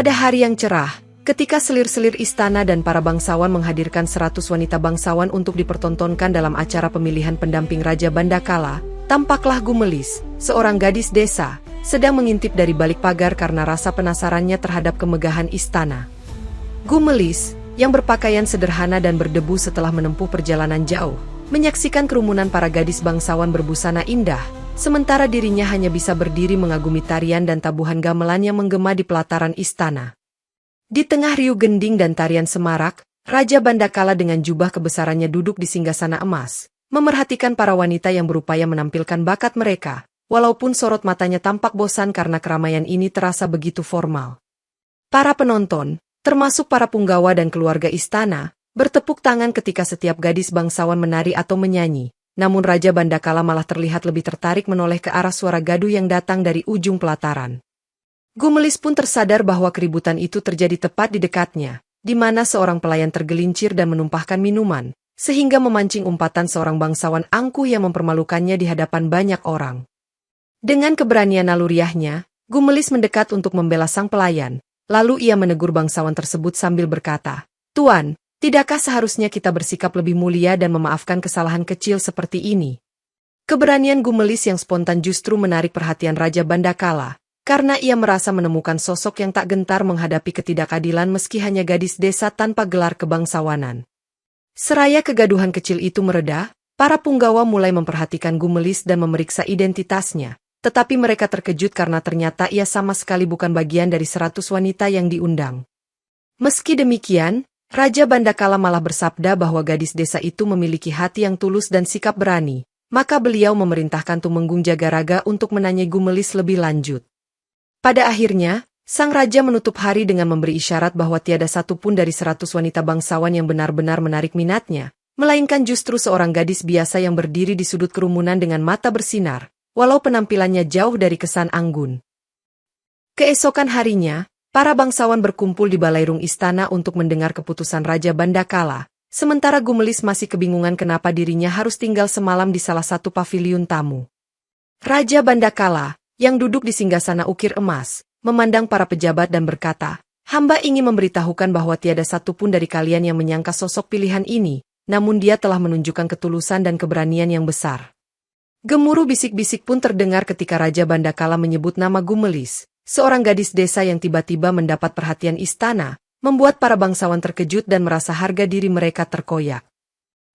Pada hari yang cerah, ketika selir-selir istana dan para bangsawan menghadirkan 100 wanita bangsawan untuk dipertontonkan dalam acara pemilihan pendamping Raja Bandakala, tampaklah Gumelis, seorang gadis desa, sedang mengintip dari balik pagar karena rasa penasarannya terhadap kemegahan istana. Gumelis, yang berpakaian sederhana dan berdebu setelah menempuh perjalanan jauh, menyaksikan kerumunan para gadis bangsawan berbusana indah, sementara dirinya hanya bisa berdiri mengagumi tarian dan tabuhan gamelan yang menggema di pelataran istana. Di tengah riuh gending dan tarian semarak, Raja Bandakala dengan jubah kebesarannya duduk di singgasana emas, memerhatikan para wanita yang berupaya menampilkan bakat mereka, walaupun sorot matanya tampak bosan karena keramaian ini terasa begitu formal. Para penonton, termasuk para punggawa dan keluarga istana, bertepuk tangan ketika setiap gadis bangsawan menari atau menyanyi, namun Raja Bandakala malah terlihat lebih tertarik menoleh ke arah suara gaduh yang datang dari ujung pelataran. Gumelis pun tersadar bahwa keributan itu terjadi tepat di dekatnya, di mana seorang pelayan tergelincir dan menumpahkan minuman, sehingga memancing umpatan seorang bangsawan angkuh yang mempermalukannya di hadapan banyak orang. Dengan keberanian naluriahnya, Gumelis mendekat untuk membela sang pelayan, lalu ia menegur bangsawan tersebut sambil berkata, "Tuan, tidakkah seharusnya kita bersikap lebih mulia dan memaafkan kesalahan kecil seperti ini?" Keberanian Gumelis yang spontan justru menarik perhatian Raja Bandakala, karena ia merasa menemukan sosok yang tak gentar menghadapi ketidakadilan meski hanya gadis desa tanpa gelar kebangsawanan. Seraya kegaduhan kecil itu mereda, para punggawa mulai memperhatikan Gumelis dan memeriksa identitasnya, tetapi mereka terkejut karena ternyata ia sama sekali bukan bagian dari 100 wanita yang diundang. Meski demikian, Raja Bandakala malah bersabda bahwa gadis desa itu memiliki hati yang tulus dan sikap berani, maka beliau memerintahkan Tumenggung Jagaraga untuk menanyai Gumelis lebih lanjut. Pada akhirnya, sang raja menutup hari dengan memberi isyarat bahwa tiada satu pun dari 100 wanita bangsawan yang benar-benar menarik minatnya, melainkan justru seorang gadis biasa yang berdiri di sudut kerumunan dengan mata bersinar, walau penampilannya jauh dari kesan anggun. Keesokan harinya, para bangsawan berkumpul di balairung istana untuk mendengar keputusan Raja Bandakala, sementara Gumelis masih kebingungan kenapa dirinya harus tinggal semalam di salah satu paviliun tamu. Raja Bandakala, yang duduk di singgasana ukir emas, memandang para pejabat dan berkata, "Hamba ingin memberitahukan bahwa tiada satu pun dari kalian yang menyangka sosok pilihan ini, namun dia telah menunjukkan ketulusan dan keberanian yang besar." Gemuruh bisik-bisik pun terdengar ketika Raja Bandakala menyebut nama Gumelis, seorang gadis desa yang tiba-tiba mendapat perhatian istana, membuat para bangsawan terkejut dan merasa harga diri mereka terkoyak.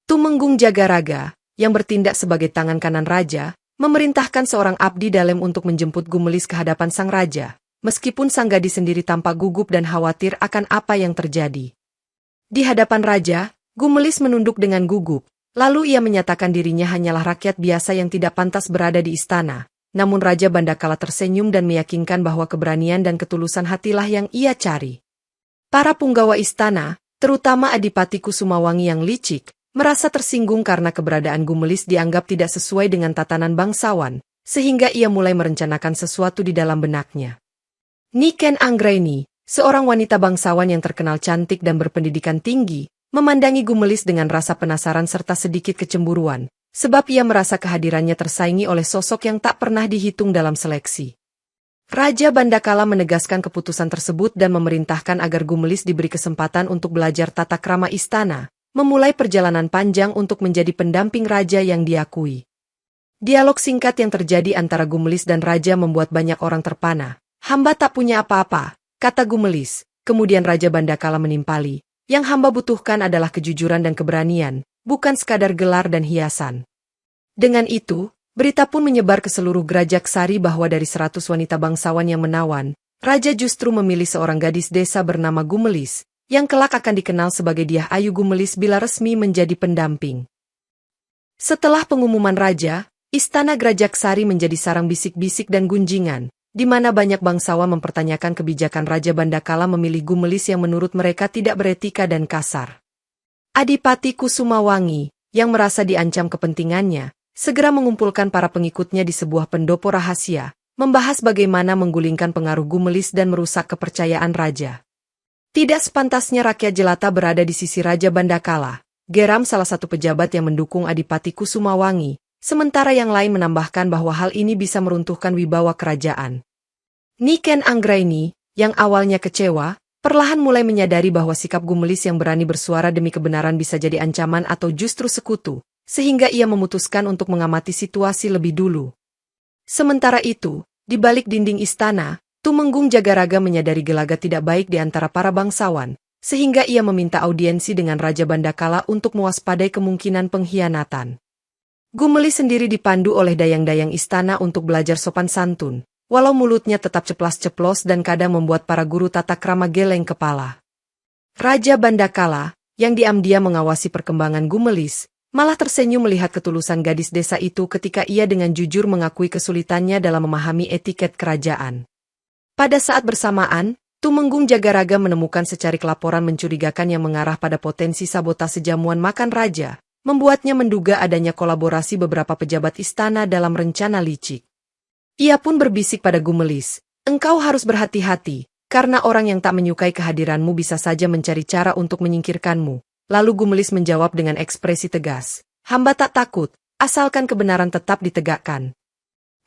Tumenggung Jagaraga, yang bertindak sebagai tangan kanan raja, memerintahkan seorang abdi dalem untuk menjemput Gumelis ke hadapan sang raja, meskipun sang gadis sendiri tampak gugup dan khawatir akan apa yang terjadi. Di hadapan raja, Gumelis menunduk dengan gugup, lalu ia menyatakan dirinya hanyalah rakyat biasa yang tidak pantas berada di istana, namun Raja Bandakala tersenyum dan meyakinkan bahwa keberanian dan ketulusan hatilah yang ia cari. Para punggawa istana, terutama Adipati Kusumawangi yang licik, merasa tersinggung karena keberadaan Gumelis dianggap tidak sesuai dengan tatanan bangsawan, sehingga ia mulai merencanakan sesuatu di dalam benaknya. Niken Anggraini, seorang wanita bangsawan yang terkenal cantik dan berpendidikan tinggi, memandangi Gumelis dengan rasa penasaran serta sedikit kecemburuan, sebab ia merasa kehadirannya tersaingi oleh sosok yang tak pernah dihitung dalam seleksi. Raja Bandakala menegaskan keputusan tersebut dan memerintahkan agar Gumelis diberi kesempatan untuk belajar tata krama istana, memulai perjalanan panjang untuk menjadi pendamping raja yang diakui. Dialog singkat yang terjadi antara Gumelis dan raja membuat banyak orang terpana. "Hamba tak punya apa-apa," kata Gumelis. Kemudian Raja Bandakala menimpali, "Yang hamba butuhkan adalah kejujuran dan keberanian, bukan sekadar gelar dan hiasan." Dengan itu, berita pun menyebar ke seluruh Grajaksari bahwa dari 100 wanita bangsawan yang menawan, raja justru memilih seorang gadis desa bernama Gumelis, yang kelak akan dikenal sebagai Dyah Ayu Gumelis bila resmi menjadi pendamping. Setelah pengumuman raja, istana Grajaksari menjadi sarang bisik-bisik dan gunjingan, di mana banyak bangsawan mempertanyakan kebijakan Raja Bandakala memilih Gumelis yang menurut mereka tidak beretika dan kasar. Adipati Kusumawangi, yang merasa diancam kepentingannya, segera mengumpulkan para pengikutnya di sebuah pendopo rahasia, membahas bagaimana menggulingkan pengaruh Gumelis dan merusak kepercayaan raja. "Tidak sepantasnya rakyat jelata berada di sisi Raja Bandakala," geram salah satu pejabat yang mendukung Adipati Kusumawangi, sementara yang lain menambahkan bahwa hal ini bisa meruntuhkan wibawa kerajaan. Niken Anggraini, yang awalnya kecewa, perlahan mulai menyadari bahwa sikap Gumelis yang berani bersuara demi kebenaran bisa jadi ancaman atau justru sekutu, sehingga ia memutuskan untuk mengamati situasi lebih dulu. Sementara itu, di balik dinding istana, Tumenggung Jagaraga menyadari gelagat tidak baik di antara para bangsawan, sehingga ia meminta audiensi dengan Raja Bandakala untuk mewaspadai kemungkinan pengkhianatan. Gumelis sendiri dipandu oleh dayang-dayang istana untuk belajar sopan santun, walau mulutnya tetap ceplas-ceplos dan kadang membuat para guru tata krama geleng kepala. Raja Bandakala, yang diam-diam mengawasi perkembangan Gumelis, malah tersenyum melihat ketulusan gadis desa itu ketika ia dengan jujur mengakui kesulitannya dalam memahami etiket kerajaan. Pada saat bersamaan, Tumenggung Jagaraga menemukan secarik laporan mencurigakan yang mengarah pada potensi sabotase jamuan makan raja, membuatnya menduga adanya kolaborasi beberapa pejabat istana dalam rencana licik. Ia pun berbisik pada Gumelis, "Engkau harus berhati-hati, karena orang yang tak menyukai kehadiranmu bisa saja mencari cara untuk menyingkirkanmu." Lalu Gumelis menjawab dengan ekspresi tegas, "Hamba tak takut, asalkan kebenaran tetap ditegakkan."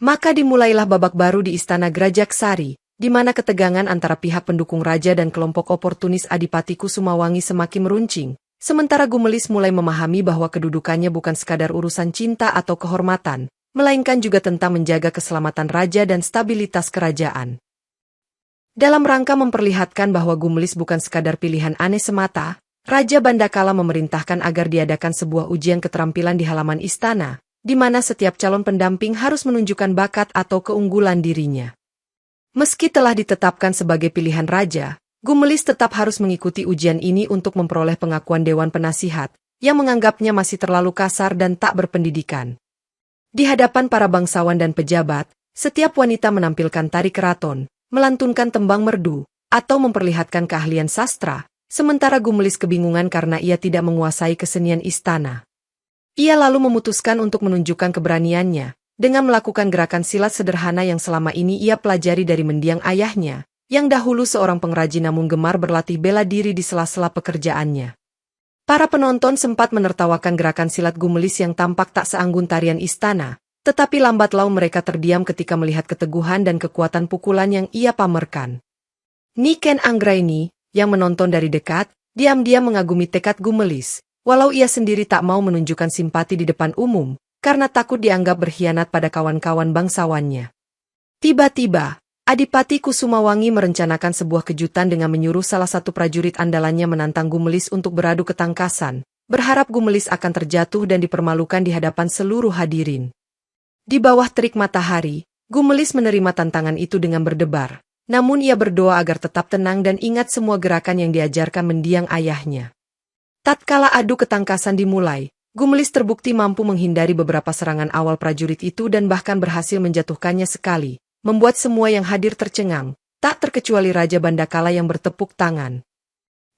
Maka dimulailah babak baru di istana Grajaksari, di mana ketegangan antara pihak pendukung raja dan kelompok oportunis Adipati Kusumawangi semakin meruncing. Sementara Gumelis mulai memahami bahwa kedudukannya bukan sekadar urusan cinta atau kehormatan, melainkan juga tentang menjaga keselamatan raja dan stabilitas kerajaan. Dalam rangka memperlihatkan bahwa Gumelis bukan sekadar pilihan aneh semata, Raja Bandakala memerintahkan agar diadakan sebuah ujian keterampilan di halaman istana, di mana setiap calon pendamping harus menunjukkan bakat atau keunggulan dirinya. Meski telah ditetapkan sebagai pilihan raja, Gumelis tetap harus mengikuti ujian ini untuk memperoleh pengakuan Dewan Penasihat, yang menganggapnya masih terlalu kasar dan tak berpendidikan. Di hadapan para bangsawan dan pejabat, setiap wanita menampilkan tari keraton, melantunkan tembang merdu, atau memperlihatkan keahlian sastra, sementara Gumelis kebingungan karena ia tidak menguasai kesenian istana. Ia lalu memutuskan untuk menunjukkan keberaniannya, dengan melakukan gerakan silat sederhana yang selama ini ia pelajari dari mendiang ayahnya, yang dahulu seorang pengrajin namun gemar berlatih bela diri di sela-sela pekerjaannya. Para penonton sempat menertawakan gerakan silat Gumelis yang tampak tak seanggun tarian istana, tetapi lambat laun mereka terdiam ketika melihat keteguhan dan kekuatan pukulan yang ia pamerkan. Niken Anggraini, yang menonton dari dekat, diam-diam mengagumi tekad Gumelis, walau ia sendiri tak mau menunjukkan simpati di depan umum, karena takut dianggap berkhianat pada kawan-kawan bangsawannya. Tiba-tiba, Adipati Kusumawangi merencanakan sebuah kejutan dengan menyuruh salah satu prajurit andalannya menantang Gumelis untuk beradu ketangkasan, berharap Gumelis akan terjatuh dan dipermalukan di hadapan seluruh hadirin. Di bawah terik matahari, Gumelis menerima tantangan itu dengan berdebar, namun ia berdoa agar tetap tenang dan ingat semua gerakan yang diajarkan mendiang ayahnya. Tatkala adu ketangkasan dimulai, Gumelis terbukti mampu menghindari beberapa serangan awal prajurit itu dan bahkan berhasil menjatuhkannya sekali, membuat semua yang hadir tercengang, tak terkecuali Raja Bandakala yang bertepuk tangan.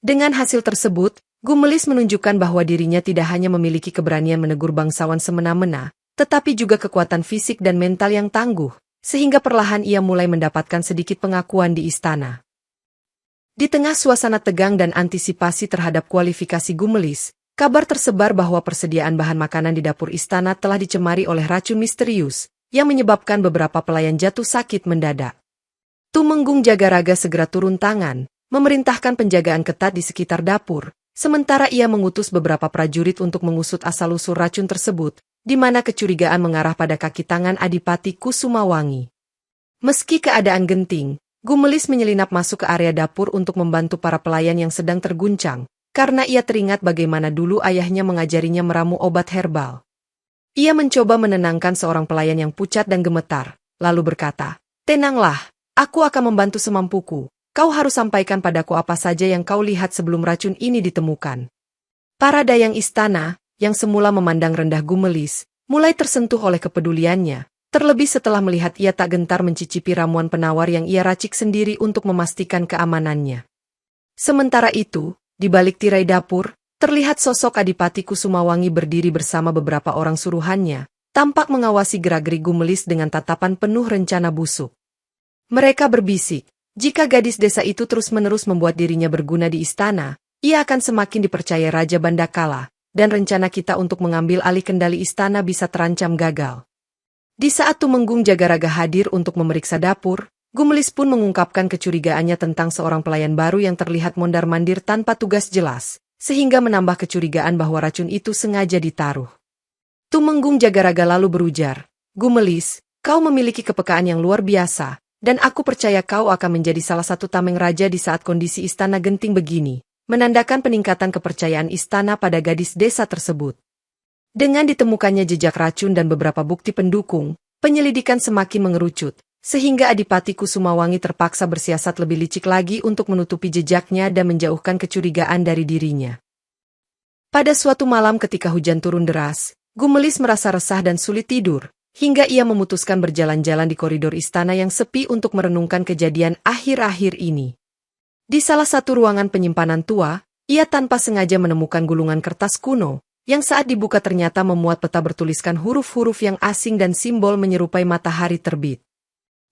Dengan hasil tersebut, Gumelis menunjukkan bahwa dirinya tidak hanya memiliki keberanian menegur bangsawan semena-mena, tetapi juga kekuatan fisik dan mental yang tangguh, sehingga perlahan ia mulai mendapatkan sedikit pengakuan di istana. Di tengah suasana tegang dan antisipasi terhadap kualifikasi Gumelis, kabar tersebar bahwa persediaan bahan makanan di dapur istana telah dicemari oleh racun misterius, yang menyebabkan beberapa pelayan jatuh sakit mendadak. Tumenggung Jagaraga segera turun tangan, memerintahkan penjagaan ketat di sekitar dapur, sementara ia mengutus beberapa prajurit untuk mengusut asal-usul racun tersebut, di mana kecurigaan mengarah pada kaki tangan Adipati Kusumawangi. Meski keadaan genting, Gumelis menyelinap masuk ke area dapur untuk membantu para pelayan yang sedang terguncang, karena ia teringat bagaimana dulu ayahnya mengajarinya meramu obat herbal. Ia mencoba menenangkan seorang pelayan yang pucat dan gemetar, lalu berkata, "Tenanglah, aku akan membantu semampuku. Kau harus sampaikan padaku apa saja yang kau lihat sebelum racun ini ditemukan." Para dayang istana, yang semula memandang rendah Gumelis, mulai tersentuh oleh kepeduliannya, terlebih setelah melihat ia tak gentar mencicipi ramuan penawar yang ia racik sendiri untuk memastikan keamanannya. Sementara itu, di balik tirai dapur, terlihat sosok Adipati Kusumawangi berdiri bersama beberapa orang suruhannya, tampak mengawasi gerak-gerik Gumelis dengan tatapan penuh rencana busuk. Mereka berbisik, jika gadis desa itu terus-menerus membuat dirinya berguna di istana, ia akan semakin dipercaya Raja Bandakala, dan rencana kita untuk mengambil alih kendali istana bisa terancam gagal. Di saat Tumenggung Jagaraga hadir untuk memeriksa dapur, Gumelis pun mengungkapkan kecurigaannya tentang seorang pelayan baru yang terlihat mondar-mandir tanpa tugas jelas, sehingga menambah kecurigaan bahwa racun itu sengaja ditaruh. Tumenggung Jagaraga lalu berujar, "Gumelis, kau memiliki kepekaan yang luar biasa, dan aku percaya kau akan menjadi salah satu tameng raja di saat kondisi istana genting begini," menandakan peningkatan kepercayaan istana pada gadis desa tersebut. Dengan ditemukannya jejak racun dan beberapa bukti pendukung, penyelidikan semakin mengerucut, sehingga Adipati Kusumawangi terpaksa bersiasat lebih licik lagi untuk menutupi jejaknya dan menjauhkan kecurigaan dari dirinya. Pada suatu malam ketika hujan turun deras, Gumelis merasa resah dan sulit tidur, hingga ia memutuskan berjalan-jalan di koridor istana yang sepi untuk merenungkan kejadian akhir-akhir ini. Di salah satu ruangan penyimpanan tua, ia tanpa sengaja menemukan gulungan kertas kuno, yang saat dibuka ternyata memuat peta bertuliskan huruf-huruf yang asing dan simbol menyerupai matahari terbit.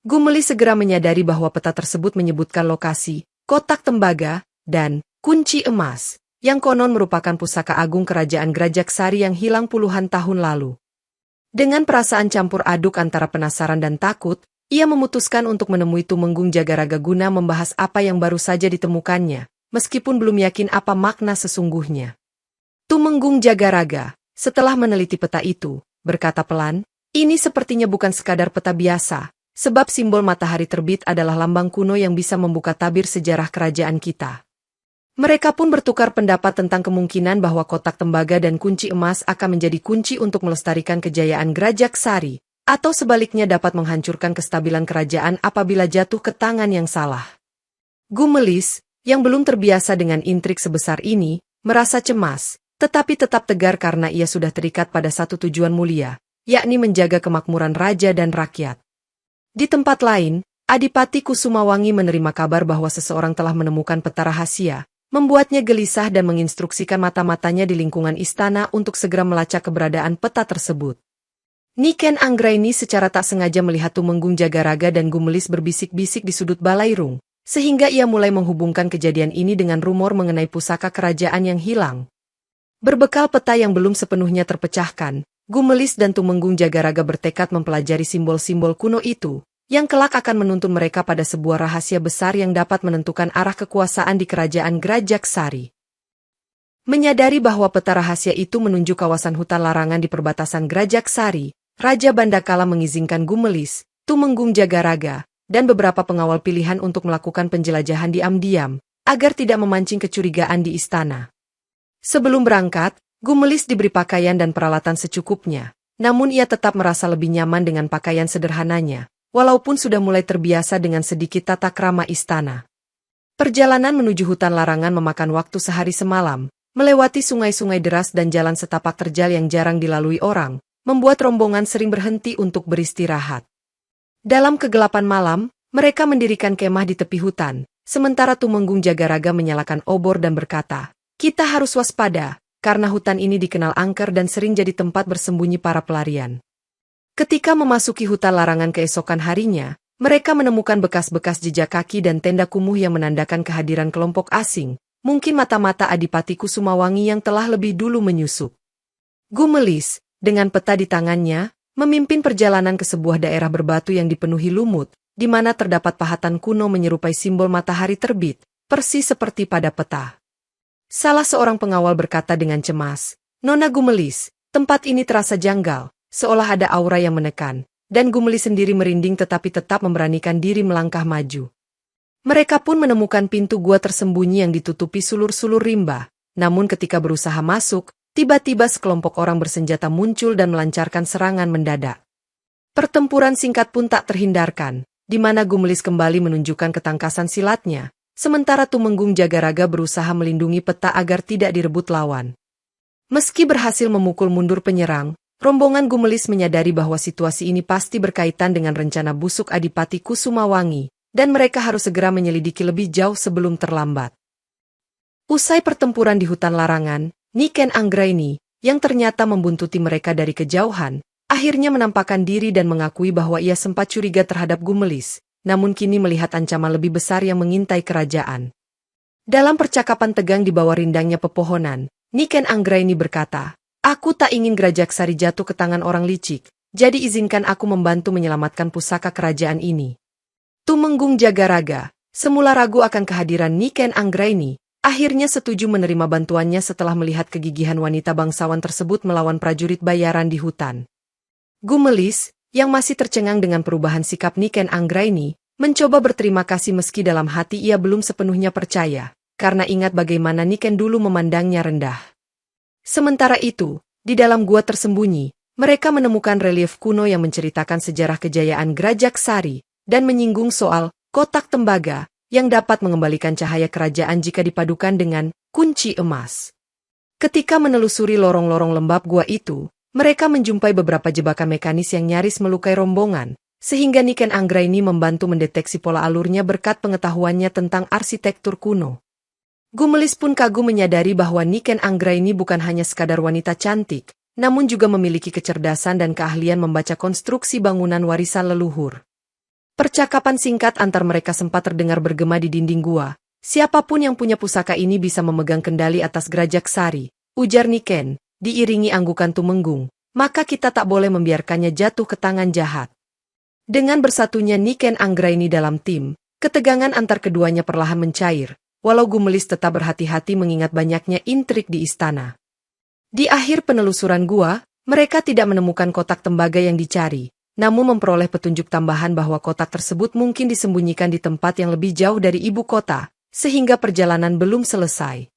Gumelis segera menyadari bahwa peta tersebut menyebutkan lokasi, kotak tembaga, dan kunci emas, yang konon merupakan pusaka agung kerajaan Grajaksari yang hilang puluhan tahun lalu. Dengan perasaan campur aduk antara penasaran dan takut, ia memutuskan untuk menemui Tumenggung Jagaraga guna membahas apa yang baru saja ditemukannya, meskipun belum yakin apa makna sesungguhnya. Tumenggung Jagaraga, setelah meneliti peta itu, berkata pelan, "Ini sepertinya bukan sekadar peta biasa, sebab simbol matahari terbit adalah lambang kuno yang bisa membuka tabir sejarah kerajaan kita." Mereka pun bertukar pendapat tentang kemungkinan bahwa kotak tembaga dan kunci emas akan menjadi kunci untuk melestarikan kejayaan Grajaksari, atau sebaliknya dapat menghancurkan kestabilan kerajaan apabila jatuh ke tangan yang salah. Gumelis, yang belum terbiasa dengan intrik sebesar ini, merasa cemas, tetapi tetap tegar karena ia sudah terikat pada satu tujuan mulia, yakni menjaga kemakmuran raja dan rakyat. Di tempat lain, Adipati Kusumawangi menerima kabar bahwa seseorang telah menemukan peta rahasia, membuatnya gelisah dan menginstruksikan mata-matanya di lingkungan istana untuk segera melacak keberadaan peta tersebut. Niken Anggraini secara tak sengaja melihat Tumenggung Jagaraga dan Gumelis berbisik-bisik di sudut balairung, sehingga ia mulai menghubungkan kejadian ini dengan rumor mengenai pusaka kerajaan yang hilang. Berbekal peta yang belum sepenuhnya terpecahkan, Gumelis dan Tumenggung Jagaraga bertekad mempelajari simbol-simbol kuno itu, yang kelak akan menuntun mereka pada sebuah rahasia besar yang dapat menentukan arah kekuasaan di kerajaan Grajaksari. Menyadari bahwa peta rahasia itu menunjuk kawasan hutan larangan di perbatasan Grajaksari, Raja Bandakala mengizinkan Gumelis, Tumenggung Jagaraga, dan beberapa pengawal pilihan untuk melakukan penjelajahan diam-diam, agar tidak memancing kecurigaan di istana. Sebelum berangkat, Gumelis diberi pakaian dan peralatan secukupnya, namun ia tetap merasa lebih nyaman dengan pakaian sederhananya, walaupun sudah mulai terbiasa dengan sedikit tata krama istana. Perjalanan menuju hutan larangan memakan waktu sehari semalam, melewati sungai-sungai deras dan jalan setapak terjal yang jarang dilalui orang, membuat rombongan sering berhenti untuk beristirahat. Dalam kegelapan malam, mereka mendirikan kemah di tepi hutan, sementara Tumenggung Jagaraga menyalakan obor dan berkata, "Kita harus waspada, karena hutan ini dikenal angker dan sering jadi tempat bersembunyi para pelarian." Ketika memasuki hutan larangan keesokan harinya, mereka menemukan bekas-bekas jejak kaki dan tenda kumuh yang menandakan kehadiran kelompok asing, mungkin mata-mata Adipati Kusumawangi yang telah lebih dulu menyusup. Gumelis, dengan peta di tangannya, memimpin perjalanan ke sebuah daerah berbatu yang dipenuhi lumut, di mana terdapat pahatan kuno menyerupai simbol matahari terbit, persis seperti pada peta. Salah seorang pengawal berkata dengan cemas, "Nona Gumelis, tempat ini terasa janggal, seolah ada aura yang menekan, dan Gumelis sendiri merinding tetapi tetap memberanikan diri melangkah maju." Mereka pun menemukan pintu gua tersembunyi yang ditutupi sulur-sulur rimba, namun ketika berusaha masuk, tiba-tiba sekelompok orang bersenjata muncul dan melancarkan serangan mendadak. Pertempuran singkat pun tak terhindarkan, di mana Gumelis kembali menunjukkan ketangkasan silatnya, sementara Tumenggung Jagaraga berusaha melindungi peta agar tidak direbut lawan. Meski berhasil memukul mundur penyerang, rombongan Gumelis menyadari bahwa situasi ini pasti berkaitan dengan rencana busuk Adipati Kusumawangi, dan mereka harus segera menyelidiki lebih jauh sebelum terlambat. Usai pertempuran di hutan larangan, Niken Anggraini, yang ternyata membuntuti mereka dari kejauhan, akhirnya menampakkan diri dan mengakui bahwa ia sempat curiga terhadap Gumelis, namun kini melihat ancaman lebih besar yang mengintai kerajaan. Dalam percakapan tegang di bawah rindangnya pepohonan, Niken Anggraini berkata, "Aku tak ingin Grajaksari jatuh ke tangan orang licik, jadi izinkan aku membantu menyelamatkan pusaka kerajaan ini." Tumenggung Jagaraga, semula ragu akan kehadiran Niken Anggraini, akhirnya setuju menerima bantuannya setelah melihat kegigihan wanita bangsawan tersebut melawan prajurit bayaran di hutan. Gumelis, yang masih tercengang dengan perubahan sikap Niken Anggraini, mencoba berterima kasih meski dalam hati ia belum sepenuhnya percaya, karena ingat bagaimana Niken dulu memandangnya rendah. Sementara itu, di dalam gua tersembunyi, mereka menemukan relief kuno yang menceritakan sejarah kejayaan Grajak Sari, dan menyinggung soal kotak tembaga yang dapat mengembalikan cahaya kerajaan jika dipadukan dengan kunci emas. Ketika menelusuri lorong-lorong lembab gua itu, mereka menjumpai beberapa jebakan mekanis yang nyaris melukai rombongan, sehingga Niken Anggraini membantu mendeteksi pola alurnya berkat pengetahuannya tentang arsitektur kuno. Gumelis pun kagum menyadari bahwa Niken Anggraini bukan hanya sekadar wanita cantik, namun juga memiliki kecerdasan dan keahlian membaca konstruksi bangunan warisan leluhur. Percakapan singkat antar mereka sempat terdengar bergema di dinding gua. Siapapun yang punya pusaka ini bisa memegang kendali atas Grajak Sari, ujar Niken, diiringi anggukan Tumenggung, maka kita tak boleh membiarkannya jatuh ke tangan jahat. Dengan bersatunya Niken Anggraini dalam tim, ketegangan antar keduanya perlahan mencair, walau Gumelis tetap berhati-hati mengingat banyaknya intrik di istana. Di akhir penelusuran gua, mereka tidak menemukan kotak tembaga yang dicari, namun memperoleh petunjuk tambahan bahwa kotak tersebut mungkin disembunyikan di tempat yang lebih jauh dari ibu kota, sehingga perjalanan belum selesai.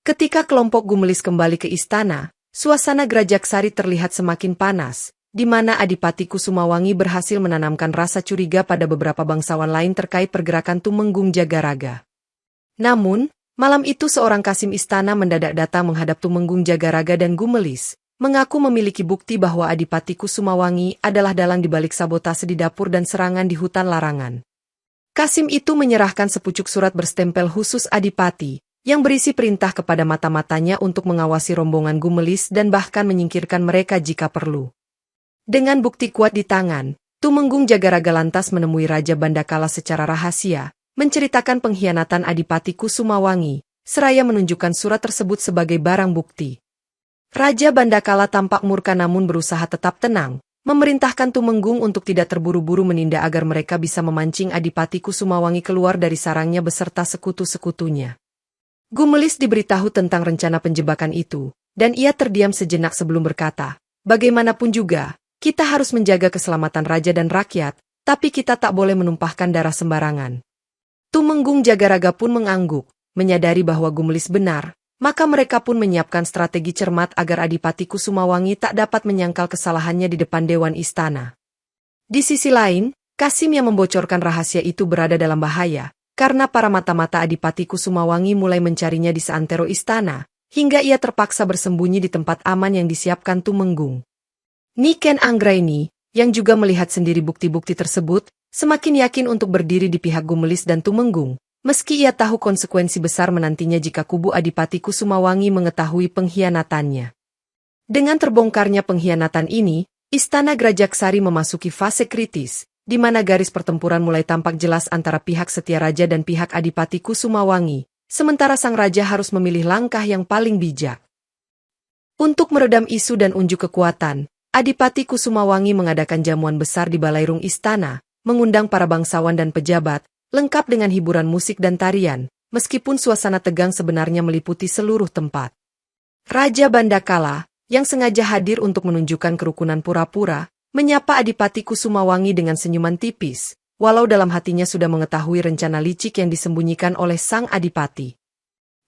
Ketika kelompok Gumelis kembali ke istana, suasana Grajak Sari terlihat semakin panas, di mana Adipati Kusumawangi berhasil menanamkan rasa curiga pada beberapa bangsawan lain terkait pergerakan Tumenggung Jagaraga. Namun, malam itu seorang kasim istana mendadak datang menghadap Tumenggung Jagaraga dan Gumelis, mengaku memiliki bukti bahwa Adipati Kusumawangi adalah dalang di balik sabotase di dapur dan serangan di hutan larangan. Kasim itu menyerahkan sepucuk surat berstempel khusus Adipati, yang berisi perintah kepada mata-matanya untuk mengawasi rombongan Gumelis dan bahkan menyingkirkan mereka jika perlu. Dengan bukti kuat di tangan, Tumenggung Jagaraga lantas menemui Raja Bandakala secara rahasia, menceritakan pengkhianatan Adipati Kusumawangi, seraya menunjukkan surat tersebut sebagai barang bukti. Raja Bandakala tampak murka namun berusaha tetap tenang, memerintahkan Tumenggung untuk tidak terburu-buru menindak agar mereka bisa memancing Adipati Kusumawangi keluar dari sarangnya beserta sekutu-sekutunya. Gumelis diberitahu tentang rencana penjebakan itu, dan ia terdiam sejenak sebelum berkata, bagaimanapun juga, kita harus menjaga keselamatan raja dan rakyat, tapi kita tak boleh menumpahkan darah sembarangan. Tumenggung Jagaraga pun mengangguk, menyadari bahwa Gumelis benar, maka mereka pun menyiapkan strategi cermat agar Adipati Kusumawangi tak dapat menyangkal kesalahannya di depan Dewan Istana. Di sisi lain, Kasim yang membocorkan rahasia itu berada dalam bahaya, karena para mata-mata Adipati Kusumawangi mulai mencarinya di seantero istana, hingga ia terpaksa bersembunyi di tempat aman yang disiapkan Tumenggung. Niken Anggraini, yang juga melihat sendiri bukti-bukti tersebut, semakin yakin untuk berdiri di pihak Gumelis dan Tumenggung, meski ia tahu konsekuensi besar menantinya jika kubu Adipati Kusumawangi mengetahui pengkhianatannya. Dengan terbongkarnya pengkhianatan ini, istana Grajak Sari memasuki fase kritis, di mana garis pertempuran mulai tampak jelas antara pihak Setia Raja dan pihak Adipati Kusumawangi, sementara sang raja harus memilih langkah yang paling bijak. Untuk meredam isu dan unjuk kekuatan, Adipati Kusumawangi mengadakan jamuan besar di balairung istana, mengundang para bangsawan dan pejabat, lengkap dengan hiburan musik dan tarian, meskipun suasana tegang sebenarnya meliputi seluruh tempat. Raja Bandakala, yang sengaja hadir untuk menunjukkan kerukunan pura-pura, menyapa Adipati Kusumawangi dengan senyuman tipis, walau dalam hatinya sudah mengetahui rencana licik yang disembunyikan oleh sang Adipati.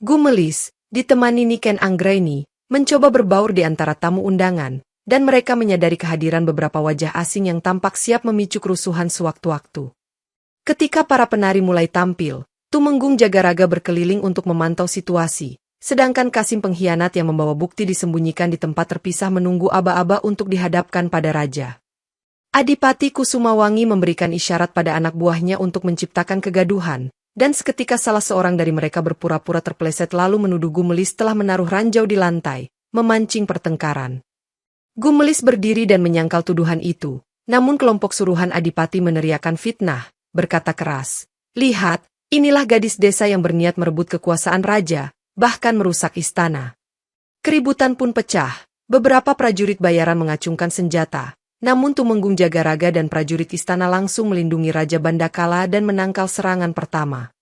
Gumelis, ditemani Niken Anggraini, mencoba berbaur di antara tamu undangan, dan mereka menyadari kehadiran beberapa wajah asing yang tampak siap memicu kerusuhan sewaktu-waktu. Ketika para penari mulai tampil, Tumenggung Jagaraga berkeliling untuk memantau situasi, sedangkan Kasim pengkhianat yang membawa bukti disembunyikan di tempat terpisah menunggu aba-aba untuk dihadapkan pada raja. Adipati Kusumawangi memberikan isyarat pada anak buahnya untuk menciptakan kegaduhan, dan seketika salah seorang dari mereka berpura-pura terpeleset lalu menuduh Gumelis telah menaruh ranjau di lantai, memancing pertengkaran. Gumelis berdiri dan menyangkal tuduhan itu, namun kelompok suruhan Adipati meneriakkan fitnah, berkata keras, "Lihat, inilah gadis desa yang berniat merebut kekuasaan raja, bahkan merusak istana." Keributan pun pecah, beberapa prajurit bayaran mengacungkan senjata, namun Tumenggung Jagaraga dan prajurit istana langsung melindungi Raja Bandakala dan menangkal serangan pertama.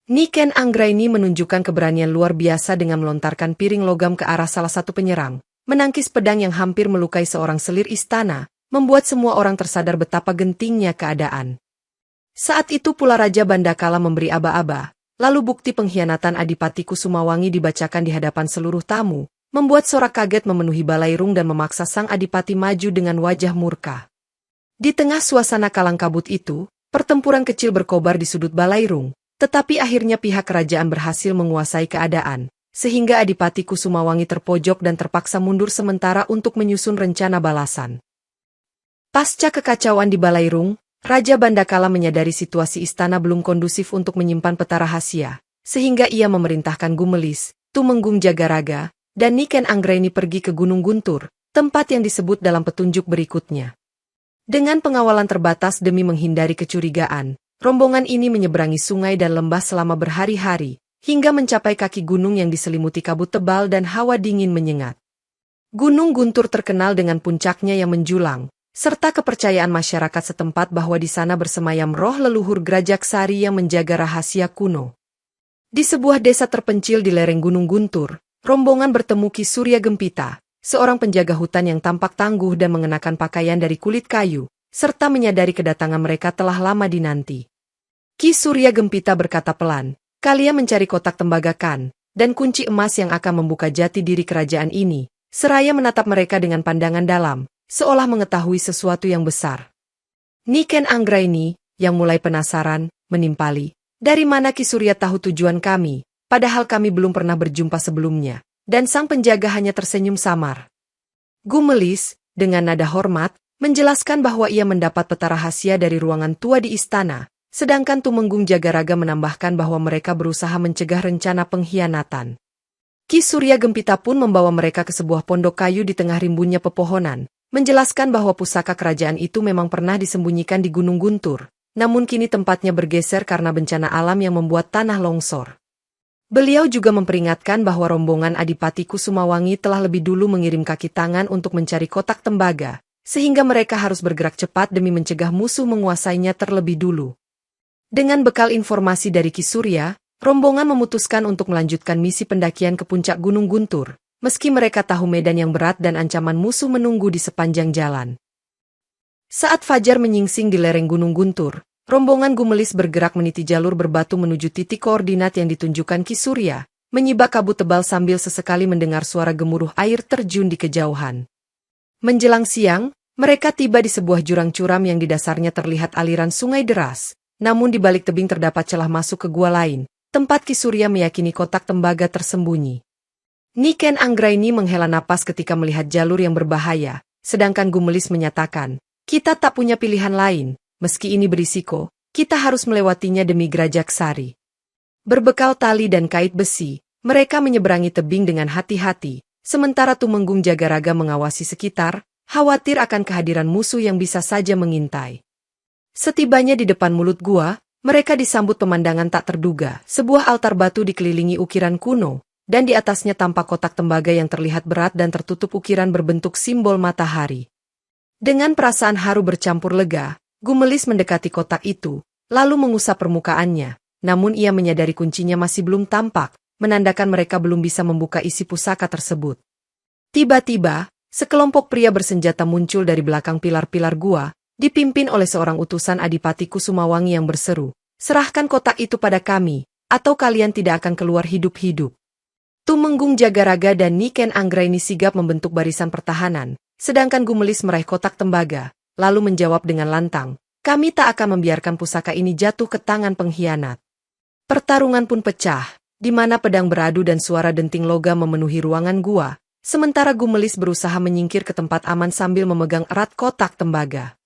Niken Anggraini menunjukkan keberanian luar biasa dengan melontarkan piring logam ke arah salah satu penyerang, menangkis pedang yang hampir melukai seorang selir istana, membuat semua orang tersadar betapa gentingnya keadaan. Saat itu pula Raja Bandakala memberi aba-aba, lalu bukti pengkhianatan Adipati Kusumawangi dibacakan di hadapan seluruh tamu, membuat sorak kaget memenuhi Balairung dan memaksa sang Adipati maju dengan wajah murka. Di tengah suasana kalang kabut itu, pertempuran kecil berkobar di sudut Balairung, tetapi akhirnya pihak kerajaan berhasil menguasai keadaan, sehingga Adipati Kusumawangi terpojok dan terpaksa mundur sementara untuk menyusun rencana balasan. Pasca kekacauan di Balairung, Raja Bandakala menyadari situasi istana belum kondusif untuk menyimpan peta rahasia, sehingga ia memerintahkan Gumelis, Tumenggung Jagaraga, dan Niken Anggraini pergi ke Gunung Guntur, tempat yang disebut dalam petunjuk berikutnya. Dengan pengawalan terbatas demi menghindari kecurigaan, rombongan ini menyeberangi sungai dan lembah selama berhari-hari, hingga mencapai kaki gunung yang diselimuti kabut tebal dan hawa dingin menyengat. Gunung Guntur terkenal dengan puncaknya yang menjulang, serta kepercayaan masyarakat setempat bahwa di sana bersemayam roh leluhur Grajaksari yang menjaga rahasia kuno. Di sebuah desa terpencil di lereng Gunung Guntur, rombongan bertemu Ki Surya Gempita, seorang penjaga hutan yang tampak tangguh dan mengenakan pakaian dari kulit kayu, serta menyadari kedatangan mereka telah lama dinanti. Ki Surya Gempita berkata pelan, "Kalian mencari kotak tembagakan, dan kunci emas yang akan membuka jati diri kerajaan ini," seraya menatap mereka dengan pandangan dalam, seolah mengetahui sesuatu yang besar. Niken Anggraini, yang mulai penasaran, menimpali, "Dari mana Ki Surya tahu tujuan kami, padahal kami belum pernah berjumpa sebelumnya?" Dan sang penjaga hanya tersenyum samar. Gumelis, dengan nada hormat, menjelaskan bahwa ia mendapat peta rahasia dari ruangan tua di istana, sedangkan Tumenggung Jagaraga menambahkan bahwa mereka berusaha mencegah rencana pengkhianatan. Ki Surya Gempita pun membawa mereka ke sebuah pondok kayu di tengah rimbunnya pepohonan, menjelaskan bahwa pusaka kerajaan itu memang pernah disembunyikan di Gunung Guntur, namun kini tempatnya bergeser karena bencana alam yang membuat tanah longsor. Beliau juga memperingatkan bahwa rombongan Adipati Kusumawangi telah lebih dulu mengirim kaki tangan untuk mencari kotak tembaga, sehingga mereka harus bergerak cepat demi mencegah musuh menguasainya terlebih dulu. Dengan bekal informasi dari Ki Surya, rombongan memutuskan untuk melanjutkan misi pendakian ke puncak Gunung Guntur, meski mereka tahu medan yang berat dan ancaman musuh menunggu di sepanjang jalan. Saat fajar menyingsing di lereng Gunung Guntur, rombongan Gumelis bergerak meniti jalur berbatu menuju titik koordinat yang ditunjukkan Ki Surya, menyibak kabut tebal sambil sesekali mendengar suara gemuruh air terjun di kejauhan. Menjelang siang, mereka tiba di sebuah jurang curam yang di dasarnya terlihat aliran sungai deras, namun di balik tebing terdapat celah masuk ke gua lain, tempat Ki Surya meyakini kotak tembaga tersembunyi. Niken Anggraini menghela napas ketika melihat jalur yang berbahaya, sedangkan Gumelis menyatakan, "Kita tak punya pilihan lain, meski ini berisiko, kita harus melewatinya demi Grajaksari." Berbekal tali dan kait besi, mereka menyeberangi tebing dengan hati-hati, sementara Tumenggung Jagaraga mengawasi sekitar, khawatir akan kehadiran musuh yang bisa saja mengintai. Setibanya di depan mulut gua, mereka disambut pemandangan tak terduga, sebuah altar batu dikelilingi ukiran kuno, dan di atasnya tampak kotak tembaga yang terlihat berat dan tertutup ukiran berbentuk simbol matahari. Dengan perasaan haru bercampur lega, Gumelis mendekati kotak itu, lalu mengusap permukaannya, namun ia menyadari kuncinya masih belum tampak, menandakan mereka belum bisa membuka isi pusaka tersebut. Tiba-tiba, sekelompok pria bersenjata muncul dari belakang pilar-pilar gua, dipimpin oleh seorang utusan Adipati Kusumawangi yang berseru, "Serahkan kotak itu pada kami, atau kalian tidak akan keluar hidup-hidup." Tumenggung Jagaraga dan Niken Anggraini sigap membentuk barisan pertahanan, sedangkan Gumelis meraih kotak tembaga, lalu menjawab dengan lantang, "Kami tak akan membiarkan pusaka ini jatuh ke tangan pengkhianat." Pertarungan pun pecah, di mana pedang beradu dan suara denting logam memenuhi ruangan gua, sementara Gumelis berusaha menyingkir ke tempat aman sambil memegang erat kotak tembaga.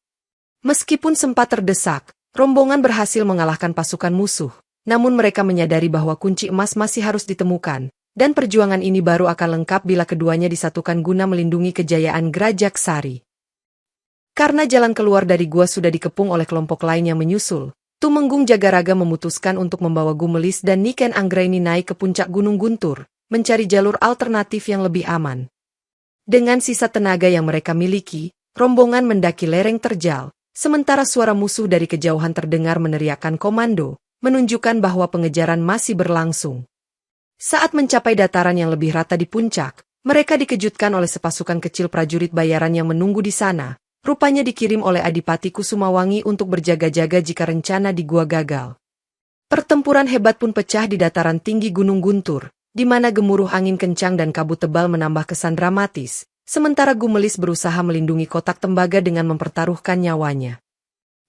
Meskipun sempat terdesak, rombongan berhasil mengalahkan pasukan musuh, namun mereka menyadari bahwa kunci emas masih harus ditemukan, dan perjuangan ini baru akan lengkap bila keduanya disatukan guna melindungi kejayaan Grajaksari. Karena jalan keluar dari gua sudah dikepung oleh kelompok lain yang menyusul, Tumenggung Jagaraga memutuskan untuk membawa Gumelis dan Niken Anggraini naik ke puncak Gunung Guntur, mencari jalur alternatif yang lebih aman. Dengan sisa tenaga yang mereka miliki, rombongan mendaki lereng terjal, sementara suara musuh dari kejauhan terdengar meneriakkan komando, menunjukkan bahwa pengejaran masih berlangsung. Saat mencapai dataran yang lebih rata di puncak, mereka dikejutkan oleh sepasukan kecil prajurit bayaran yang menunggu di sana. Rupanya dikirim oleh Adipati Kusumawangi untuk berjaga-jaga jika rencana di gua gagal. Pertempuran hebat pun pecah di dataran tinggi Gunung Guntur, di mana gemuruh angin kencang dan kabut tebal menambah kesan dramatis, sementara Gumelis berusaha melindungi kotak tembaga dengan mempertaruhkan nyawanya.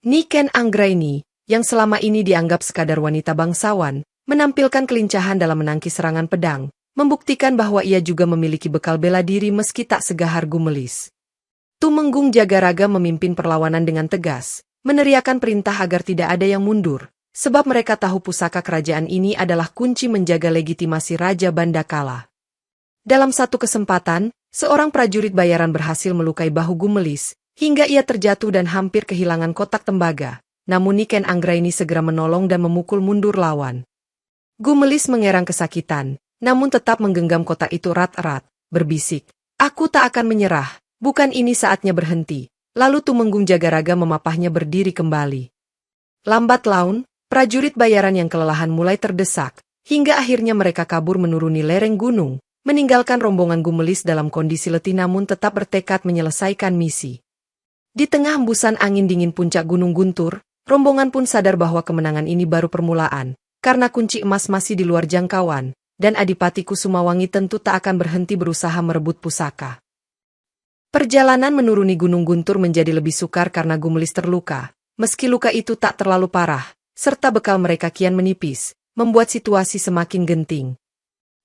Niken Anggraini, yang selama ini dianggap sekadar wanita bangsawan, menampilkan kelincahan dalam menangkis serangan pedang, membuktikan bahwa ia juga memiliki bekal bela diri meski tak segahar Gumelis. Tumenggung Jagaraga memimpin perlawanan dengan tegas, meneriakkan perintah agar tidak ada yang mundur, sebab mereka tahu pusaka kerajaan ini adalah kunci menjaga legitimasi Raja Bandakala. Dalam satu kesempatan, seorang prajurit bayaran berhasil melukai bahu Gumelis, hingga ia terjatuh dan hampir kehilangan kotak tembaga, namun Niken Anggraini segera menolong dan memukul mundur lawan. Gumelis mengerang kesakitan, namun tetap menggenggam kotak itu erat-erat, berbisik, "Aku tak akan menyerah, bukan ini saatnya berhenti." Lalu Tumenggung Jagaraga memapahnya berdiri kembali. Lambat laun, prajurit bayaran yang kelelahan mulai terdesak, hingga akhirnya mereka kabur menuruni lereng gunung, meninggalkan rombongan Gumelis dalam kondisi letih namun tetap bertekad menyelesaikan misi. Di tengah hembusan angin dingin puncak Gunung Guntur, rombongan pun sadar bahwa kemenangan ini baru permulaan, karena kunci emas masih di luar jangkauan, dan Adipati Kusumawangi tentu tak akan berhenti berusaha merebut pusaka. Perjalanan menuruni Gunung Guntur menjadi lebih sukar karena Gumelis terluka, meski luka itu tak terlalu parah, serta bekal mereka kian menipis, membuat situasi semakin genting.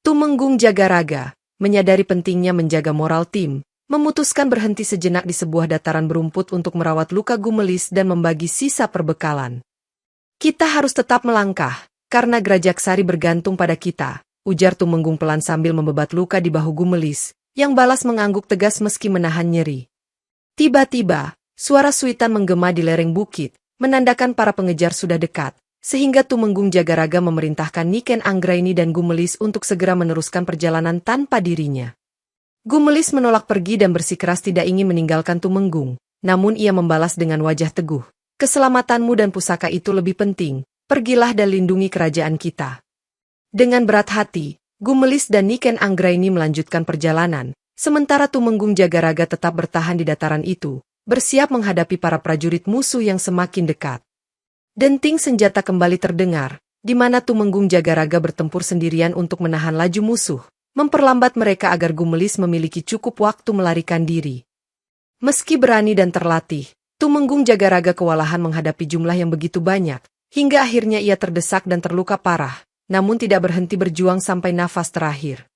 Tumenggung Jagaraga, menyadari pentingnya menjaga moral tim, memutuskan berhenti sejenak di sebuah dataran berumput untuk merawat luka Gumelis dan membagi sisa perbekalan. "Kita harus tetap melangkah, karena Grajaksari bergantung pada kita," ujar Tumenggung pelan sambil membebat luka di bahu Gumelis, yang balas mengangguk tegas meski menahan nyeri. Tiba-tiba, suara suitan menggema di lereng bukit, menandakan para pengejar sudah dekat, sehingga Tumenggung Jagaraga memerintahkan Niken Anggraini dan Gumelis untuk segera meneruskan perjalanan tanpa dirinya. Gumelis menolak pergi dan bersikeras tidak ingin meninggalkan Tumenggung, namun ia membalas dengan wajah teguh, "Keselamatanmu dan pusaka itu lebih penting. Pergilah dan lindungi kerajaan kita." Dengan berat hati, Gumelis dan Niken Anggraini melanjutkan perjalanan, sementara Tumenggung Jagaraga tetap bertahan di dataran itu, bersiap menghadapi para prajurit musuh yang semakin dekat. Denting senjata kembali terdengar, di mana Tumenggung Jagaraga bertempur sendirian untuk menahan laju musuh, memperlambat mereka agar Gumelis memiliki cukup waktu melarikan diri. Meski berani dan terlatih, Tumenggung Jagaraga kewalahan menghadapi jumlah yang begitu banyak, hingga akhirnya ia terdesak dan terluka parah, namun tidak berhenti berjuang sampai nafas terakhir.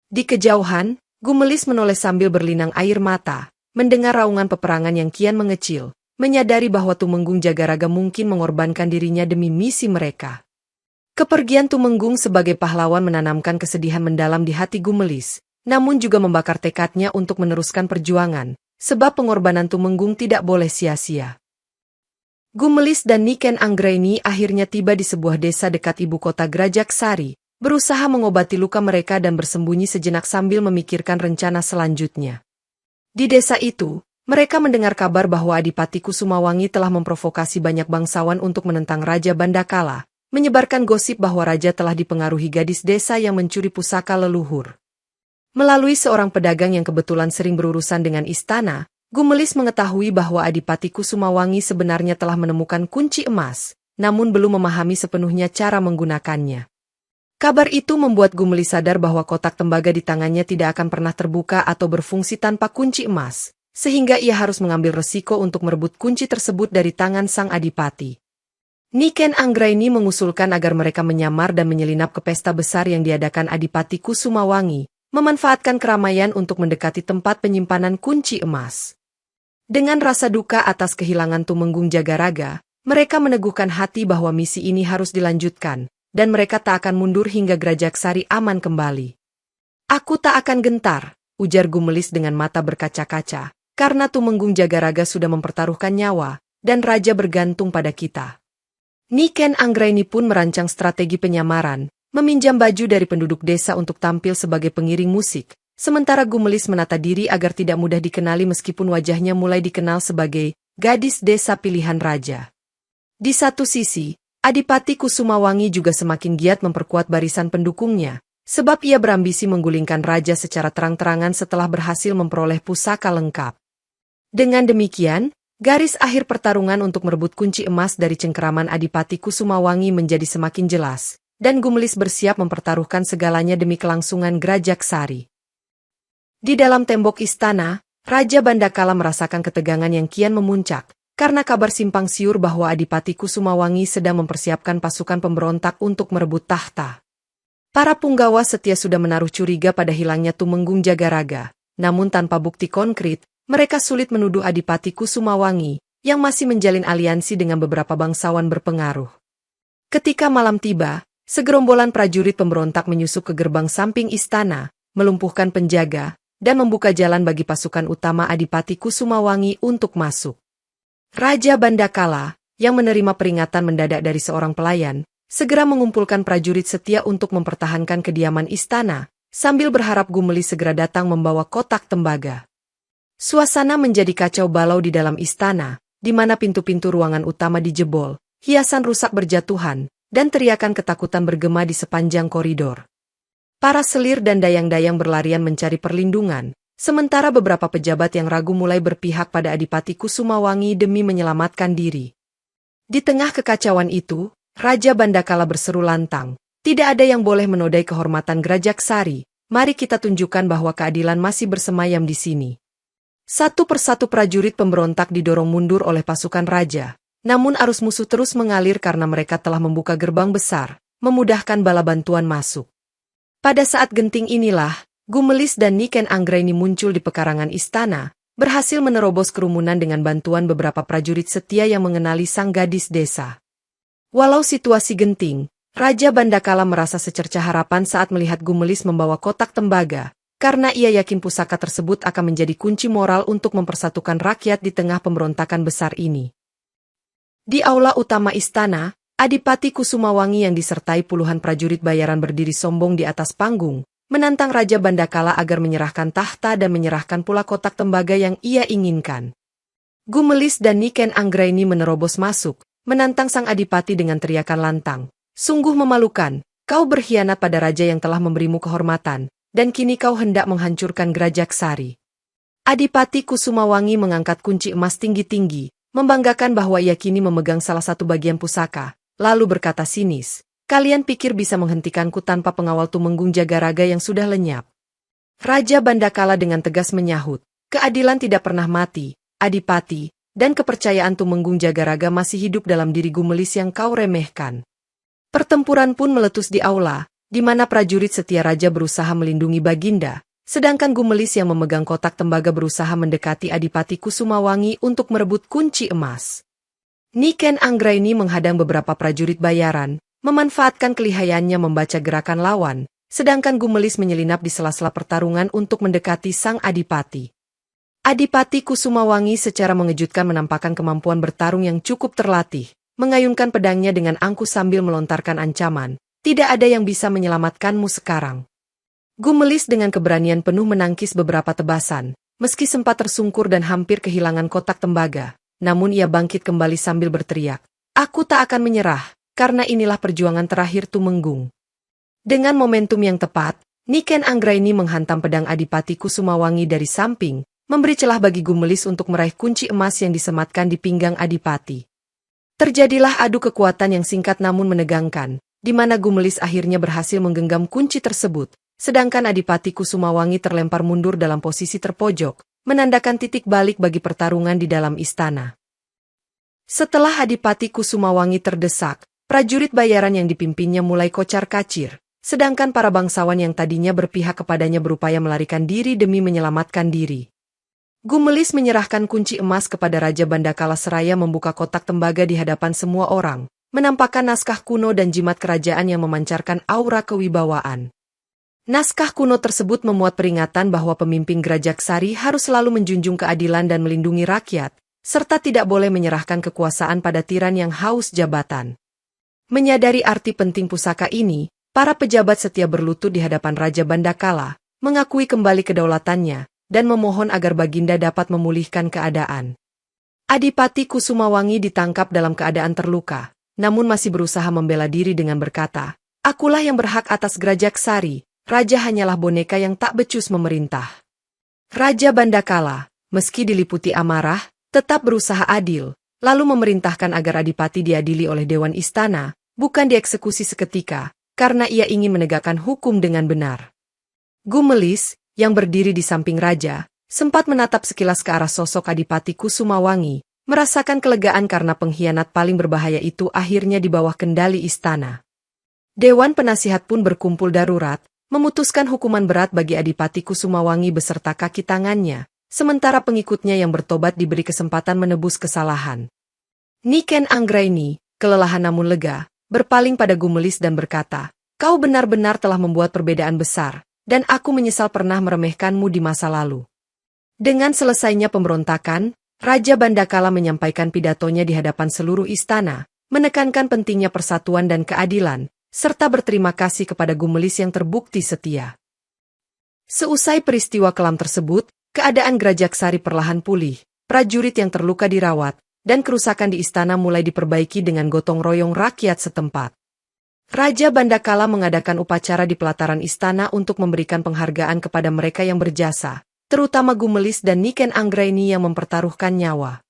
Di kejauhan, Gumelis menoleh sambil berlinang air mata, mendengar raungan peperangan yang kian mengecil, menyadari bahwa Tumenggung Jagaraga mungkin mengorbankan dirinya demi misi mereka. Kepergian Tumenggung sebagai pahlawan menanamkan kesedihan mendalam di hati Gumelis, namun juga membakar tekadnya untuk meneruskan perjuangan, sebab pengorbanan Tumenggung tidak boleh sia-sia. Gumelis dan Niken Anggraini akhirnya tiba di sebuah desa dekat ibu kota Grajaksari, berusaha mengobati luka mereka dan bersembunyi sejenak sambil memikirkan rencana selanjutnya. Di desa itu, mereka mendengar kabar bahwa Adipati Kusumawangi telah memprovokasi banyak bangsawan untuk menentang Raja Bandakala, menyebarkan gosip bahwa raja telah dipengaruhi gadis desa yang mencuri pusaka leluhur. Melalui seorang pedagang yang kebetulan sering berurusan dengan istana, Gumelis mengetahui bahwa Adipati Kusumawangi sebenarnya telah menemukan kunci emas, namun belum memahami sepenuhnya cara menggunakannya. Kabar itu membuat Gumelis sadar bahwa kotak tembaga di tangannya tidak akan pernah terbuka atau berfungsi tanpa kunci emas, sehingga ia harus mengambil resiko untuk merebut kunci tersebut dari tangan sang adipati. Niken Anggraini mengusulkan agar mereka menyamar dan menyelinap ke pesta besar yang diadakan Adipati Kusumawangi, memanfaatkan keramaian untuk mendekati tempat penyimpanan kunci emas. Dengan rasa duka atas kehilangan Tumenggung Jagaraga, mereka meneguhkan hati bahwa misi ini harus dilanjutkan, dan mereka tak akan mundur hingga Grajaksari aman kembali. "Aku tak akan gentar," ujar Gumelis dengan mata berkaca-kaca, "karena Tumenggung Jagaraga sudah mempertaruhkan nyawa, dan raja bergantung pada kita." Niken Anggraini pun merancang strategi penyamaran, meminjam baju dari penduduk desa untuk tampil sebagai pengiring musik, sementara Gumelis menata diri agar tidak mudah dikenali meskipun wajahnya mulai dikenal sebagai gadis desa pilihan raja. Di satu sisi, Adipati Kusumawangi juga semakin giat memperkuat barisan pendukungnya, sebab ia berambisi menggulingkan raja secara terang-terangan setelah berhasil memperoleh pusaka lengkap. Dengan demikian, garis akhir pertarungan untuk merebut kunci emas dari cengkeraman Adipati Kusumawangi menjadi semakin jelas, dan Gumelis bersiap mempertaruhkan segalanya demi kelangsungan Grajaksari. Di dalam tembok istana, Raja Bandakala merasakan ketegangan yang kian memuncak, karena kabar simpang siur bahwa Adipati Kusumawangi sedang mempersiapkan pasukan pemberontak untuk merebut tahta. Para punggawa setia sudah menaruh curiga pada hilangnya Tumenggung Jagaraga, namun tanpa bukti konkret, mereka sulit menuduh Adipati Kusumawangi, yang masih menjalin aliansi dengan beberapa bangsawan berpengaruh. Ketika malam tiba, segerombolan prajurit pemberontak menyusup ke gerbang samping istana, melumpuhkan penjaga, dan membuka jalan bagi pasukan utama Adipati Kusumawangi untuk masuk. Raja Bandakala, yang menerima peringatan mendadak dari seorang pelayan, segera mengumpulkan prajurit setia untuk mempertahankan kediaman istana, sambil berharap Gumelis segera datang membawa kotak tembaga. Suasana menjadi kacau balau di dalam istana, di mana pintu-pintu ruangan utama dijebol, hiasan rusak berjatuhan, dan teriakan ketakutan bergema di sepanjang koridor. Para selir dan dayang-dayang berlarian mencari perlindungan, sementara beberapa pejabat yang ragu mulai berpihak pada Adipati Kusumawangi demi menyelamatkan diri. Di tengah kekacauan itu, Raja Bandakala berseru lantang, "Tidak ada yang boleh menodai kehormatan Grajaksari, mari kita tunjukkan bahwa keadilan masih bersemayam di sini." Satu persatu prajurit pemberontak didorong mundur oleh pasukan raja, namun arus musuh terus mengalir karena mereka telah membuka gerbang besar, memudahkan bala bantuan masuk. Pada saat genting inilah, Gumelis dan Niken Anggraini muncul di pekarangan istana, berhasil menerobos kerumunan dengan bantuan beberapa prajurit setia yang mengenali sang gadis desa. Walau situasi genting, Raja Bandakala merasa secerca harapan saat melihat Gumelis membawa kotak tembaga, karena ia yakin pusaka tersebut akan menjadi kunci moral untuk mempersatukan rakyat di tengah pemberontakan besar ini. Di aula utama istana, Adipati Kusumawangi yang disertai puluhan prajurit bayaran berdiri sombong di atas panggung, menantang Raja Bandakala agar menyerahkan tahta dan menyerahkan pula kotak tembaga yang ia inginkan. Gumelis dan Niken Anggraini menerobos masuk, menantang sang adipati dengan teriakan lantang, "Sungguh memalukan, kau berkhianat pada raja yang telah memberimu kehormatan, dan kini kau hendak menghancurkan Grajaksari." Adipati Kusumawangi mengangkat kunci emas tinggi-tinggi, membanggakan bahwa ia kini memegang salah satu bagian pusaka, lalu berkata sinis, "Kalian pikir bisa menghentikanku tanpa pengawal Tumenggung Jagaraga yang sudah lenyap?" Raja Bandakala dengan tegas menyahut, "Keadilan tidak pernah mati, Adipati, dan kepercayaan Tumenggung Jagaraga masih hidup dalam diri Gumelis yang kau remehkan." Pertempuran pun meletus di aula, di mana prajurit setia raja berusaha melindungi Baginda, sedangkan Gumelis yang memegang kotak tembaga berusaha mendekati Adipati Kusumawangi untuk merebut kunci emas. Niken Anggraini menghadang beberapa prajurit bayaran, memanfaatkan kelihayannya membaca gerakan lawan, sedangkan Gumelis menyelinap di sela-sela pertarungan untuk mendekati sang adipati. Adipati Kusumawangi secara mengejutkan menampakkan kemampuan bertarung yang cukup terlatih, mengayunkan pedangnya dengan angkuh sambil melontarkan ancaman, "Tidak ada yang bisa menyelamatkanmu sekarang." Gumelis dengan keberanian penuh menangkis beberapa tebasan, meski sempat tersungkur dan hampir kehilangan kotak tembaga, namun ia bangkit kembali sambil berteriak, "Aku tak akan menyerah, karena inilah perjuangan terakhir Tumenggung." Dengan momentum yang tepat, Niken Anggraini menghantam pedang Adipati Kusumawangi dari samping, memberi celah bagi Gumelis untuk meraih kunci emas yang disematkan di pinggang Adipati. Terjadilah adu kekuatan yang singkat namun menegangkan, di mana Gumelis akhirnya berhasil menggenggam kunci tersebut, sedangkan Adipati Kusumawangi terlempar mundur dalam posisi terpojok, menandakan titik balik bagi pertarungan di dalam istana. Setelah Adipati Kusumawangi terdesak, prajurit bayaran yang dipimpinnya mulai kocar-kacir, sedangkan para bangsawan yang tadinya berpihak kepadanya berupaya melarikan diri demi menyelamatkan diri. Gumelis menyerahkan kunci emas kepada Raja Bandakala seraya membuka kotak tembaga di hadapan semua orang, menampakkan naskah kuno dan jimat kerajaan yang memancarkan aura kewibawaan. Naskah kuno tersebut memuat peringatan bahwa pemimpin Grajaksari harus selalu menjunjung keadilan dan melindungi rakyat, serta tidak boleh menyerahkan kekuasaan pada tiran yang haus jabatan. Menyadari arti penting pusaka ini, para pejabat setia berlutut di hadapan Raja Bandakala, mengakui kembali kedaulatannya, dan memohon agar Baginda dapat memulihkan keadaan. Adipati Kusumawangi ditangkap dalam keadaan terluka, namun masih berusaha membela diri dengan berkata, "Akulah yang berhak atas Grajaksari, raja hanyalah boneka yang tak becus memerintah." Raja Bandakala, meski diliputi amarah, tetap berusaha adil, lalu memerintahkan agar Adipati diadili oleh Dewan Istana, bukan dieksekusi seketika, karena ia ingin menegakkan hukum dengan benar. Gumelis, yang berdiri di samping raja, sempat menatap sekilas ke arah sosok Adipati Kusumawangi, merasakan kelegaan karena pengkhianat paling berbahaya itu akhirnya di bawah kendali istana. Dewan Penasihat pun berkumpul darurat, memutuskan hukuman berat bagi Adipati Kusumawangi beserta kaki tangannya, sementara pengikutnya yang bertobat diberi kesempatan menebus kesalahan. Niken Anggraini, kelelahan namun lega, berpaling pada Gumelis dan berkata, "Kau benar-benar telah membuat perbedaan besar, dan aku menyesal pernah meremehkanmu di masa lalu." Dengan selesainya pemberontakan, Raja Bandakala menyampaikan pidatonya di hadapan seluruh istana, menekankan pentingnya persatuan dan keadilan, serta berterima kasih kepada Gumelis yang terbukti setia. Seusai peristiwa kelam tersebut, keadaan Grajaksari perlahan pulih, prajurit yang terluka dirawat, dan kerusakan di istana mulai diperbaiki dengan gotong royong rakyat setempat. Raja Bandakala mengadakan upacara di pelataran istana untuk memberikan penghargaan kepada mereka yang berjasa, terutama Gumelis dan Niken Anggraini yang mempertaruhkan nyawa.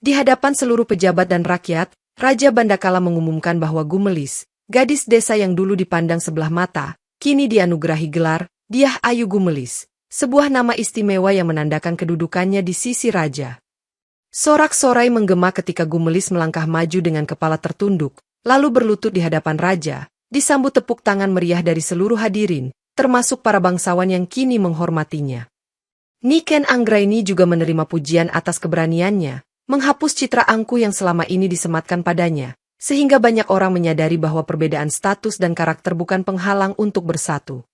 Di hadapan seluruh pejabat dan rakyat, Raja Bandakala mengumumkan bahwa Gumelis, gadis desa yang dulu dipandang sebelah mata, kini dianugerahi gelar Dyah Ayu Gumelis, sebuah nama istimewa yang menandakan kedudukannya di sisi raja. Sorak-sorai menggema ketika Gumelis melangkah maju dengan kepala tertunduk, lalu berlutut di hadapan raja, disambut tepuk tangan meriah dari seluruh hadirin, termasuk para bangsawan yang kini menghormatinya. Niken Anggraini juga menerima pujian atas keberaniannya, menghapus citra angkuh yang selama ini disematkan padanya, sehingga banyak orang menyadari bahwa perbedaan status dan karakter bukan penghalang untuk bersatu.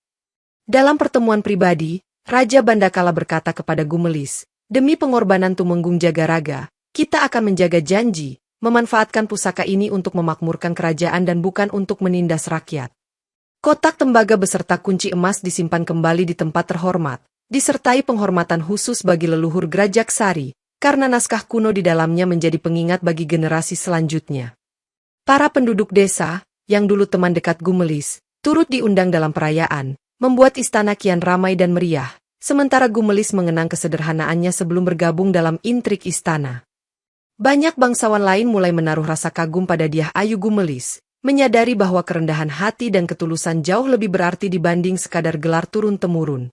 Dalam pertemuan pribadi, Raja Bandakala berkata kepada Gumelis, "Demi pengorbanan Tumenggung Jagaraga, kita akan menjaga janji, memanfaatkan pusaka ini untuk memakmurkan kerajaan dan bukan untuk menindas rakyat." Kotak tembaga beserta kunci emas disimpan kembali di tempat terhormat, disertai penghormatan khusus bagi leluhur Grajaksari, karena naskah kuno di dalamnya menjadi pengingat bagi generasi selanjutnya. Para penduduk desa, yang dulu teman dekat Gumelis, turut diundang dalam perayaan, membuat istana kian ramai dan meriah, sementara Gumelis mengenang kesederhanaannya sebelum bergabung dalam intrik istana. Banyak bangsawan lain mulai menaruh rasa kagum pada Dyah Ayu Gumelis, menyadari bahwa kerendahan hati dan ketulusan jauh lebih berarti dibanding sekadar gelar turun-temurun.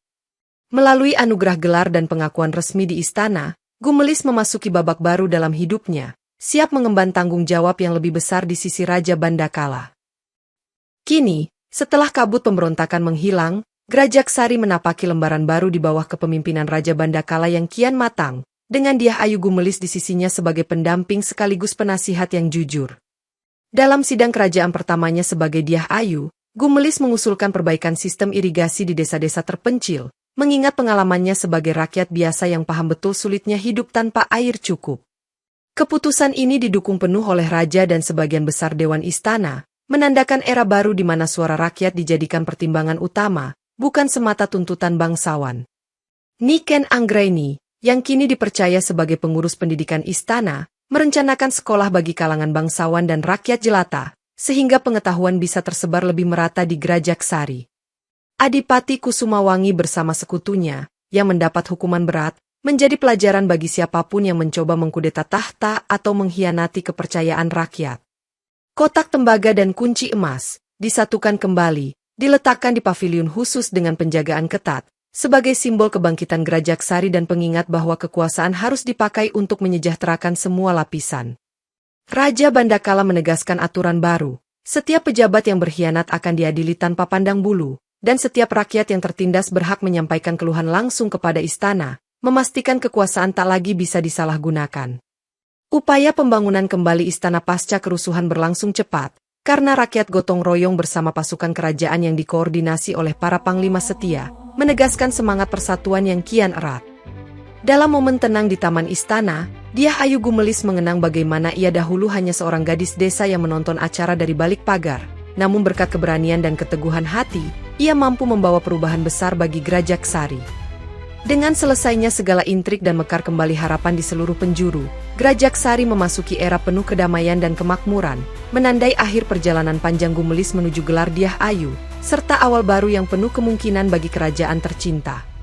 Melalui anugerah gelar dan pengakuan resmi di istana, Gumelis memasuki babak baru dalam hidupnya, siap mengemban tanggung jawab yang lebih besar di sisi Raja Bandakala. Kini, setelah kabut pemberontakan menghilang, Grajaksari menapaki lembaran baru di bawah kepemimpinan Raja Bandakala yang kian matang, dengan Dyah Ayu Gumelis di sisinya sebagai pendamping sekaligus penasihat yang jujur. Dalam sidang kerajaan pertamanya sebagai Dyah Ayu, Gumelis mengusulkan perbaikan sistem irigasi di desa-desa terpencil, mengingat pengalamannya sebagai rakyat biasa yang paham betul sulitnya hidup tanpa air cukup. Keputusan ini didukung penuh oleh raja dan sebagian besar Dewan Istana, menandakan era baru di mana suara rakyat dijadikan pertimbangan utama, bukan semata tuntutan bangsawan. Niken Anggraini, yang kini dipercaya sebagai pengurus pendidikan istana, merencanakan sekolah bagi kalangan bangsawan dan rakyat jelata, sehingga pengetahuan bisa tersebar lebih merata di Grajaksari. Adipati Kusumawangi bersama sekutunya, yang mendapat hukuman berat, menjadi pelajaran bagi siapapun yang mencoba mengkudeta tahta atau mengkhianati kepercayaan rakyat. Kotak tembaga dan kunci emas disatukan kembali, diletakkan di paviliun khusus dengan penjagaan ketat, sebagai simbol kebangkitan Grajaksari dan pengingat bahwa kekuasaan harus dipakai untuk menyejahterakan semua lapisan. Raja Bandakala menegaskan aturan baru, setiap pejabat yang berkhianat akan diadili tanpa pandang bulu, dan setiap rakyat yang tertindas berhak menyampaikan keluhan langsung kepada istana, memastikan kekuasaan tak lagi bisa disalahgunakan. Upaya pembangunan kembali istana pasca kerusuhan berlangsung cepat, karena rakyat gotong royong bersama pasukan kerajaan yang dikoordinasi oleh para panglima setia, menegaskan semangat persatuan yang kian erat. Dalam momen tenang di taman istana, Dyah Ayu Gumelis mengenang bagaimana ia dahulu hanya seorang gadis desa yang menonton acara dari balik pagar, namun berkat keberanian dan keteguhan hati, ia mampu membawa perubahan besar bagi Grajaksari. Dengan selesainya segala intrik dan mekar kembali harapan di seluruh penjuru, Grajaksari memasuki era penuh kedamaian dan kemakmuran, menandai akhir perjalanan panjang Gumelis menuju gelar Dyah Ayu, serta awal baru yang penuh kemungkinan bagi kerajaan tercinta.